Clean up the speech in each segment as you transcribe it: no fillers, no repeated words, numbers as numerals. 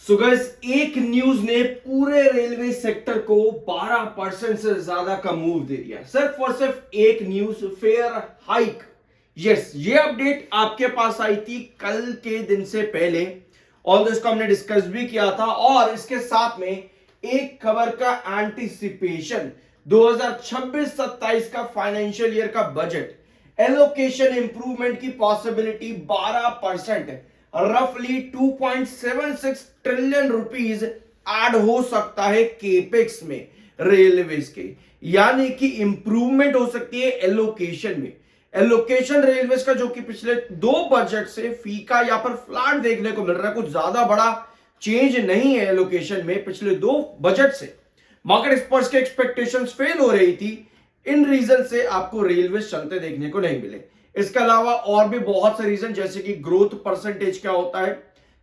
So guys, एक news ने पूरे रेलवे सेक्टर को 12% से ज्यादा का मूव दे दिया। सिर्फ और सिर्फ एक न्यूज, फेयर हाइक। यस, ये अपडेट आपके पास आई थी कल के दिन से पहले और इसको हमने डिस्कस भी किया था। और इसके साथ में एक खबर का एंटीसिपेशन, 2026-27 का फाइनेंशियल ईयर का बजट एलोकेशन इंप्रूवमेंट की पॉसिबिलिटी 12%, रफली 2.76 ट्रिलियन रुपीस ऐड हो सकता है केपेक्स में रेलवेज के, यानी कि इंप्रूवमेंट हो सकती है एलोकेशन में। एलोकेशन रेलवेज का जो कि पिछले दो बजट से फीका या पर फ्लैट देखने को मिल रहा है, कुछ ज्यादा बड़ा चेंज नहीं है एलोकेशन में पिछले दो बजट से। मार्केट एक्सपर्ट्स के एक्सपेक्टेशंस फेल हो रही थी, इन रीजन से आपको रेलवे चलते देखने को नहीं मिले। इसके अलावा और भी बहुत से रीजन, जैसे कि ग्रोथ परसेंटेज क्या होता है,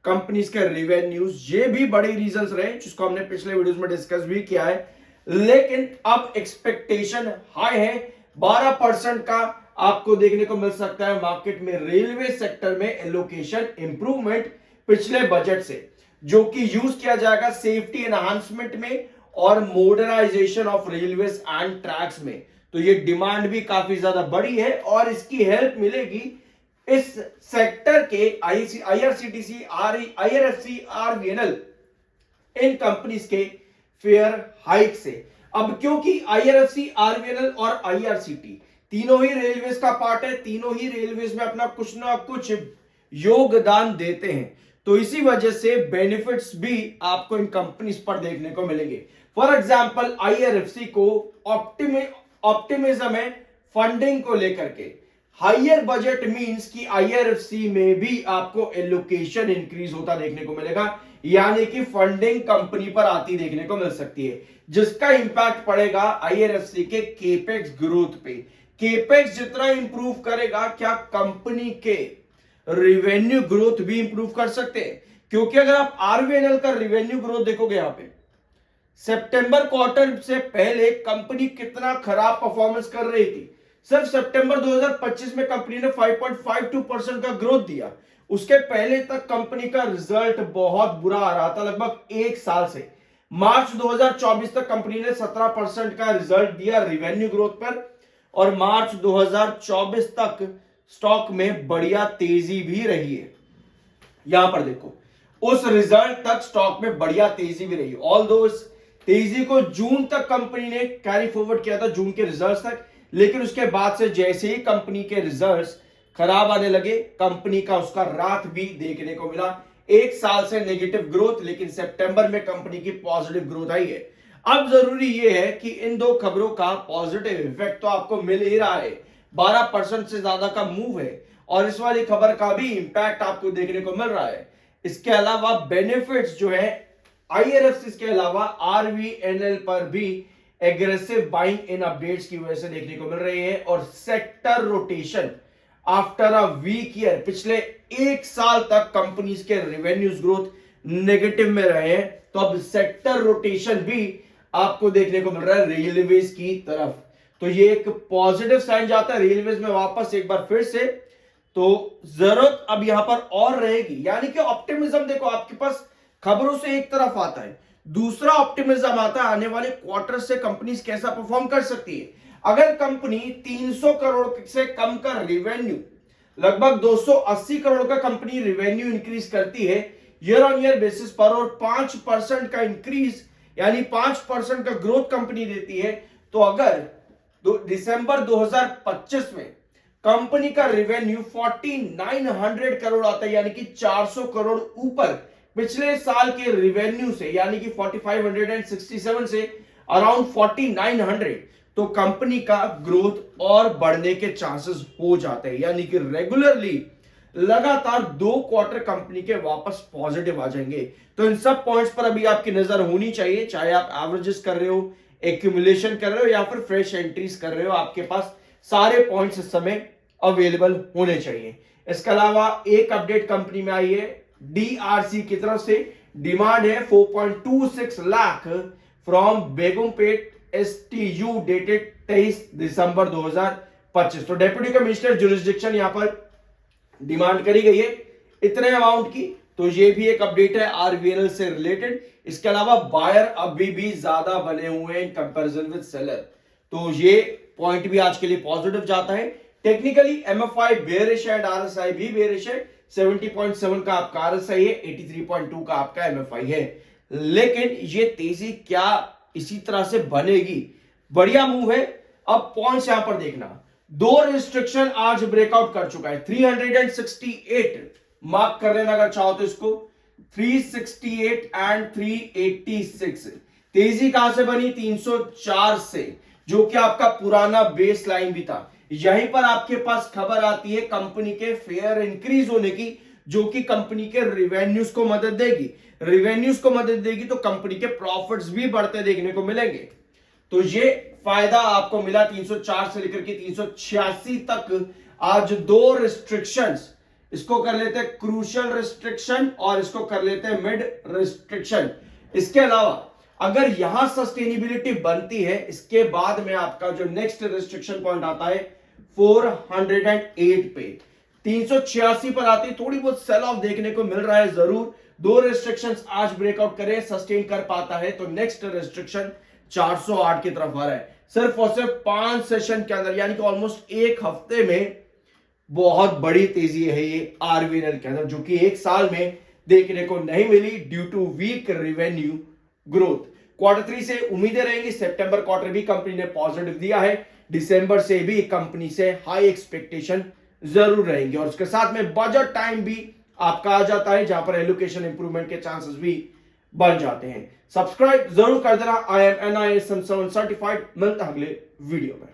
कंपनीज के रेवेन्यूज, ये भी बड़े रीजंस रहे जिसको हमने पिछले वीडियोस में डिस्कस भी किया है। लेकिन अब एक्सपेक्टेशन हाई है, 12% का आपको देखने को मिल सकता है मार्केट में रेलवे सेक्टर में एलोकेशन इंप्रूवमेंट पिछले बजट से, जो कि यूज किया जाएगा सेफ्टी एनहांसमेंट में और modernisation of railways and tracks में। तो ये डिमांड भी काफी ज्यादा बड़ी है और इसकी हेल्प मिलेगी इस सेक्टर के आईआरसीटीसी, आईआरएफसी, आरवीएनएल, इन कंपनीज के फेयर हाइक से। अब क्योंकि आईआरएफसी, आरवीएनएल और आईआरसीटी तीनों ही रेलवेज का पार्ट है, तीनों ही रेलवेज में अपना कुछ ना कुछ योगदान देते हैं, तो इसी वजह से बेनिफिट्स भी आपको इन कंपनीज पर देखने को मिलेंगे। फॉर एग्जांपल, आईआरएफसी को ऑप्टिमिज्म है फंडिंग को लेकर के। हायर बजट मींस कि आईआरएफसी में भी आपको एलोकेशन इंक्रीज होता देखने को मिलेगा, यानी कि फंडिंग कंपनी पर आती देखने को मिल सकती है, जिसका इंपैक्ट पड़ेगा आईआरएफसी के केपेक्स ग्रोथ पे। केपेक्स जितना इंप्रूव करेगा, क्या कंपनी के रिवेन्यू ग्रोथ भी इंप्रूव कर सकते हैं? क्योंकि अगर आप आरवीएनएल का रिवेन्यू ग्रोथ देखोगे, यहां पे सितंबर क्वार्टर से पहले कंपनी कितना खराब परफॉर्मेंस कर रही थी। सिर्फ सितंबर 2025 में कंपनी ने 5.52% का ग्रोथ दिया। उसके पहले तक कंपनी का रिजल्ट बहुत बुरा आ रहा था, लगभग एक साल से। मार्च 2024 तक कंपनी ने 17% का रिजल्ट दिया रिवेन्यू ग्रोथ पर, और मार्च 2024 तक स्टॉक में बढ़िया तेजी भी रही है। यहां पर देखो, उस रिजल्ट तक स्टॉक में बढ़िया तेजी भी रही, ऑल्दो इस तेजी को जून तक कंपनी ने कैरी फॉरवर्ड किया था, जून के रिजल्ट्स तक। लेकिन उसके बाद से जैसे ही कंपनी के रिजल्ट्स खराब आने लगे, कंपनी का उसका रात भी देखने को मिला। एक साल से नेगेटिव ग्रोथ, लेकिन सितंबर में कंपनी की पॉजिटिव ग्रोथ आई है। अब जरूरी यह है कि इन दो खबरों का पॉजिटिव इफेक्ट तो आपको मिल ही रहा है, 12% से ज्यादा का मूव है, और इस वाली खबर का भी इंपैक्ट आपको देखने को मिल रहा है। इसके अलावा बेनिफिट्स जो है आईआरएफसी के अलावा आरवीएनएल पर भी एग्रेसिव बाइंग इन अपडेट्स की वजह से देखने को मिल रही है, और sector rotation after a week year, पिछले एक साल तक कंपनीज के रेवेन्यूज ग्रोथ नेगेटिव में रहे हैं, तो अब सेक्टर रोटेशन भी आपको देखने को मिल रहा है रेलवेज की तरफ। तो ये एक पॉजिटिव साइन जाता है रेलवेज में वापस एक बार फिर से। तो जरूरत अब यहां पर और रहेगी, यानी कि ऑप्टिमिज्म देखो, आपके पास खबरों से एक तरफ आता है, दूसरा ऑप्टिमिज्म आता है आने वाले क्वार्टर से कंपनीज कैसा परफॉर्म कर सकती है। अगर कंपनी 300 करोड़ से कम का रिवेन्यू, लगभग 280 करोड़ का कंपनी रिवेन्यू इंक्रीज करती है ईयर ऑन ईयर बेसिस पर, और 5% का इंक्रीज यानी 5% का ग्रोथ कंपनी देती है, तो अगर दिसंबर 2025 में कंपनी का रिवेन्यू 4900 करोड़ आता है, यानी कि 400 करोड़ ऊपर पिछले साल के रिवेन्यू से, यानी कि 4567 से अराउंड 4900, तो कंपनी का ग्रोथ और बढ़ने के चांसेस हो जाते हैं, यानी कि रेगुलरली लगातार 2 क्वार्टर कंपनी के वापस पॉजिटिव आ जाएंगे। तो इन सब पॉइंट्स पर अभी आपकी नजर होनी चाहिए, चाहे आप एवरेजेस कर रहे हो, एक्यूमुलेशन कर रहे हो या फिर फ्रेश एंट्रीज कर रहे हो, आपके पास सारे पॉइंट्स इस समय अवेलेबल होने चाहिए। इसके अलावा एक अपडेट कंपनी में आई है डीआरसी की तरफ से, डिमांड है 4.26 लाख फ्रॉम बेगमपेट एसटीयू डेटेड 23 दिसंबर 2025। तो डेप्यूटी कमिश्नर जुरिस्डिक्शन यहां पर डिमांड करी गई है इतने अमाउंट की, तो ये भी एक अपडेट है आरवीएनएल से रिलेटेड। इसके अलावा बायर अभी भी ज्यादा बने हुए हैं इन कंपैरिजन विद सेलर, तो ये पॉइंट भी आज के लिए पॉजिटिव जाता है। टेक्निकली एमएफआई बेयरिश है एंड आरएसआई भी बेयरिश है। 70.7 का आपका आरएसआई है, 83.2 का आपका एमएफआई है। लेकिन ये तेजी क्या इसी तरह से बनेगी? बढ़िया मूव है। अब पॉइंट्स यहां पर देखना, दो रिस्ट्रिक्शन आज ब्रेकआउट कर चुका है। 368 मार्क कर लेना अगर चाहो तो इसको, 368 एंड 386। तेजी कहां से बनी? 304 से, जो कि आपका पुराना बेस लाइन भी था। यहीं पर आपके पास खबर आती है कंपनी के फेयर इंक्रीज होने की, जो कि कंपनी के रिवेन्यूज को मदद देगी। रिवेन्यूज को मदद देगी तो कंपनी के प्रॉफिट्स भी बढ़ते देखने को मिलेंगे। तो ये फायदा आपको मिला 304 से लेकर के 386 तक। आज दो रिस्ट्रिक्शंस, इसको कर लेते हैं क्रूशियल रिस्ट्रिक्शन और इसको कर लेते हैं मिड रिस्ट्रिक्शन। इसके अलावा अगर यहां सस्टेनेबिलिटी बनती है, इसके बाद में आपका जो नेक्स्ट रिस्ट्रिक्शन पॉइंट आता है 408 पे, 386 पर आती है। थोड़ी बहुत सेल ऑफ देखने को मिल रहा है जरूर। दो रिस्ट्रिक्शंस आज ब्रेकआउट करे, सस्टेन कर पाता है तो नेक्स्ट रिस्ट्रिक्शन 408 की तरफ आ रहा है। सिर्फ और सिर्फ 5 सेशन के अंदर, यानी कि ऑलमोस्ट एक हफ्ते में बहुत बड़ी तेजी है ये आरवीएनएल के अंदर, जो कि एक साल में देखने को नहीं मिली due to weak revenue growth. Q3 से उम्मीदें रहेंगी। सितंबर क्वार्टर भी कंपनी ने पॉजिटिव दिया है, दिसंबर से भी कंपनी से हाई एक्सपेक्टेशन जरूर रहेंगे। और उसके साथ में बजट टाइम भी आपका आ जाता है, जहां पर एलोकेशन इंप्रूवमेंट के चांसेस भी बन जाते हैं। सब्सक्राइब जरूर कर देना। I am NISM 7 certified. मिलता है अगले वीडियो में।